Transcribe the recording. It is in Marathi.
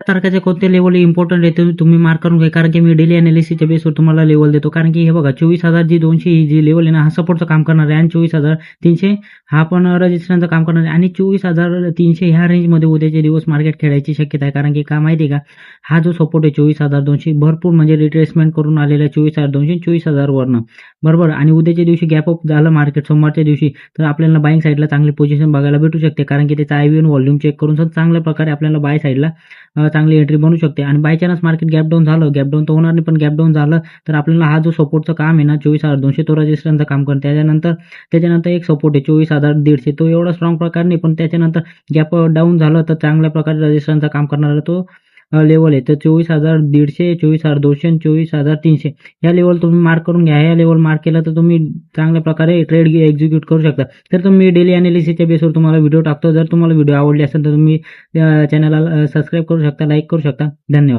तारखेचे कोणते लेवल इम्पॉर्टंट आहे ते तुम्ही मार्क करून घ्या, कारण की मी डेली अनालिसिसच्या बेसवर तुम्हाला लेवल देतो. कारण की हे बघा 24,200 ही जी लेवल आहे ना, हा सपोर्टचं काम करणार आहे आणि 24,300 हा पण रजिस्टरचं काम करणार आहे आणि 24,300 ह्या रेंजमध्ये उद्याचे दिवस मार्केट खेळायची शक्यता आहे. कारण की का माहिती आहे का, हा जो सपोर्ट आहे 24,200 भरपूर म्हणजे रिट्रेसमेंट करून आलेला आहे 24,200 24,000 वरनं, बरोबर. आणि उद्याच्या दिवशी गॅप अप झालं मार्केट सोमवारच्या दिवशी, तर आपल्याला बाईंग साईडला चांगली पोझिशन बघायला भेटू शकते. कारण की त्याचा आयव्हीएन व्हॉल्यूम चेक करून चांगल्या प्रकारे आपल्याला बाय साईडला चांगली एंट्री बनू शकते. आणि by chance market gap down झालं, गॅप डाऊन तर होणार नाही, पण गॅप डाऊन झालं तर आपल्याला हा जो सपोर्टचं काम आहे ना 24,200 तो रजिस्टरचं काम करतो. त्याच्यानंतर एक सपोर्ट आहे 24,150 तो एवढा स्ट्रॉंग प्रकार नाही, पण त्याच्यानंतर गॅप डाऊन झालं तर चांगल्या प्रकारे रजिस्टरचं काम करणारा तो लेवल आहे. तर 24,150, 24,200 आणि 24,300 ह्या लेवल तुम्ही मार्क करून घ्या. ह्या लेवल मार्क केलं तर तुम्ही चांगल्या प्रकारे ट्रेड एक्झिक्यूट करू शकता. तर तुम्ही डेली अनालिसिसच्या बेसवर तुम्हाला व्हिडिओ टाकतो. जर तुम्हाला व्हिडिओ आवडले असेल तर तुम्ही चॅनलला सबस्क्राईब करू शकता, लाईक करू शकता. धन्यवाद.